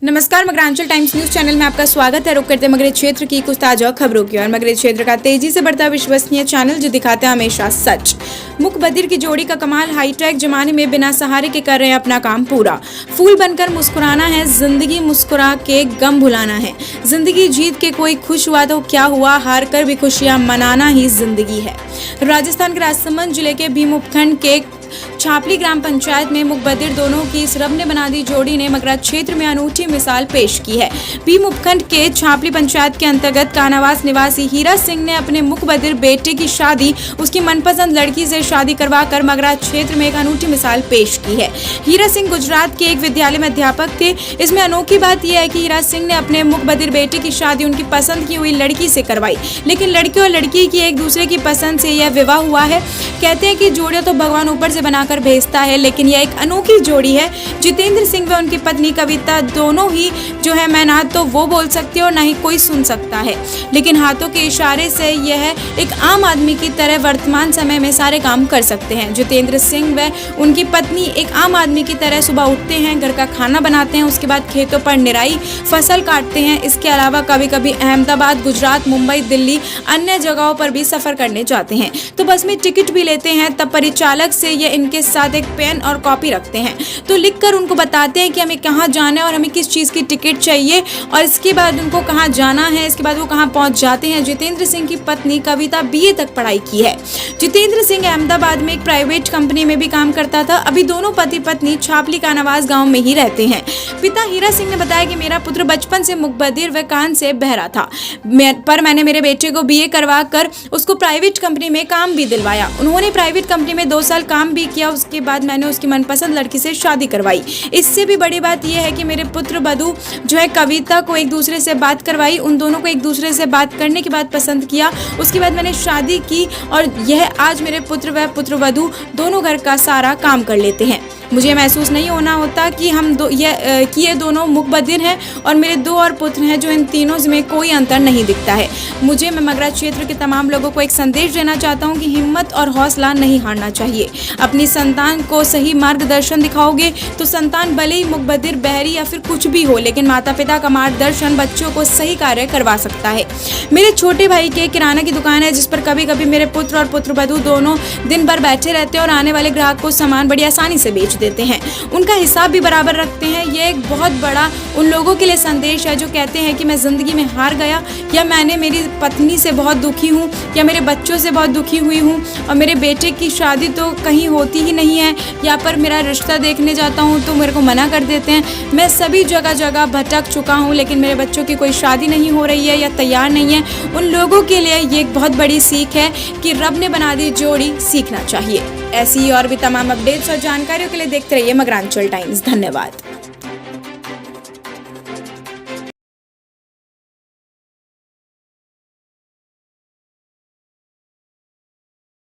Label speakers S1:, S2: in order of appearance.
S1: नमस्कार, मगरांचल times news channel में आपका स्वागत है। रुक करते मगरे क्षेत्र की कुछ ताजा खबरों की और मगरे क्षेत्र का तेजी से बढ़ता विश्वसनीय चैनल जो दिखाता है हमेशा सच। मुख बधिर की जोड़ी का कमाल, हाईटेक जमाने में बिना सहारे के कर रहे हैं अपना काम पूरा। फूल बनकर मुस्कुराना है जिंदगी, मुस्कुरा के गम भुलाना है जिंदगी। जीत के कोई खुश हुआ तो क्या हुआ, हार कर भी खुशियां मनाना ही जिंदगी है। राजस्थान के राजसमंद जिले के भीम उपखंड के छापली ग्राम पंचायत में मुख बधिर दोनों की इस रब ने बना दी जोड़ी ने मगरा क्षेत्र में अनूठी मिसाल पेश की है। भीम उपखंड के छापली पंचायत के अंतर्गत कानावास निवासी हीरा सिंह ने अपने मुख बधिर बेटे की शादी उसकी मनपसंद लड़की से शादी करवाकर मगरा क्षेत्र में एक अनूठी मिसाल पेश की है। हीरा सिंह गुजरात के एक विद्यालय में अध्यापक थे। इसमें अनोखी बात यह है कि हीरा सिंह ने अपने मुख बधिर बेटे की शादी उनकी पसंद की हुई लड़की से करवाई, लेकिन लड़के और लड़की की एक दूसरे की पसंद से यह विवाह हुआ है। कहते हैं कि जोड़ियां तो भगवान ऊपर से बनाकर भेजता है, लेकिन यह एक अनोखी जोड़ी है। जितेंद्र सिंह व उनकी पत्नी कविता दोनों ही जो है मैं ना तो वो बोल सकती और ना ही कोई सुन सकता है, लेकिन हाथों के इशारे से यह एक आम आदमी की तरह वर्तमान समय में सारे काम कर सकते हैं। जितेंद्र सिंह व उनकी पत्नी एक आम आदमी की तरह सुबह उठते हैं, घर का खाना बनाते हैं, उसके बाद खेतों पर निराई फसल काटते हैं। इसके अलावा कभी कभी अहमदाबाद, गुजरात, मुंबई, दिल्ली अन्य जगहों पर भी सफर करने जाते हैं तो बस में टिकट भी लेते हैं। तब परिचालक से ये इनके साथ एक पेन और कॉपी रखते हैं तो लिखकर उनको बताते हैं कि हमें कहाँ जाना है और हमें किस चीज़ की टिकट चाहिए और इसके बाद उनको कहाँ जाना है, इसके बाद वो कहाँ पहुँच जाते हैं। जितेंद्र सिंह की पत्नी कविता बीए तक पढ़ाई की है। जितेंद्र सिंह अहमदाबाद में एक प्राइवेट कंपनी में भी काम करता था। अभी दोनों पति पत्नी छापली कानावास गाँव में ही रहते हैं। पिता हीरा सिंह ने बताया कि मेरा पुत्र बचपन से मुख बधिर व कान से बहरा था, पर मैंने मेरे बेटे को बीए करवा कर उसको प्राइवेट कंपनी में काम भी दिलवाया। उन्होंने प्राइवेट कंपनी में 2 साल काम भी किया। उसके बाद मैंने उसकी मनपसंद लड़की से शादी करवाई। इससे भी बड़ी बात यह है कि मेरे पुत्र वधू जो है कविता को एक दूसरे से बात करवाई। उन दोनों को एक दूसरे से बात करने के बाद पसंद किया। उसके बाद मैंने शादी की और यह आज मेरे पुत्र व पुत्र वधू दोनों घर का सारा काम कर लेते हैं। मुझे महसूस नहीं होना होता कि ये दोनों मुख बधिर हैं और मेरे 2 और पुत्र हैं जो इन तीनों में कोई अंतर नहीं दिखता है। मैं मगरा क्षेत्र के तमाम लोगों को एक संदेश देना चाहता हूं कि हिम्मत और हौसला नहीं हारना चाहिए। अपनी संतान को सही मार्गदर्शन दिखाओगे तो संतान भले ही मुख बधिर, बहरी या फिर कुछ भी हो, लेकिन माता पिता का मार्गदर्शन बच्चों को सही कार्य करवा सकता है। मेरे छोटे भाई के किराना की दुकान है जिस पर कभी कभी मेरे पुत्र और पुत्र वधू दोनों दिन भर बैठे रहते हैं और आने वाले ग्राहक को सामान बड़ी आसानी से बेच देते हैं। उनका हिसाब भी बराबर रखते हैं। ये एक बहुत बड़ा उन लोगों के लिए संदेश है जो कहते हैं कि मैं जिंदगी में हार गया, या मैंने मेरी पत्नी से बहुत दुखी हूँ, या मेरे बच्चों से बहुत दुखी हुई हूँ और मेरे बेटे की शादी तो कहीं होती ही नहीं है, या पर मेरा रिश्ता देखने जाता हूँ तो मेरे को मना कर देते हैं। मैं सभी जगह जगह भटक चुका हूँ, लेकिन मेरे बच्चों की कोई शादी नहीं हो रही है या तैयार नहीं है। उन लोगों के लिए ये एक बहुत बड़ी सीख है कि रब ने बना दी जोड़ी, सीखना चाहिए। ऐसी और भी तमाम अपडेट्स और जानकारियों के लिए देखते रहिए मगरांचल टाइम्स। धन्यवाद।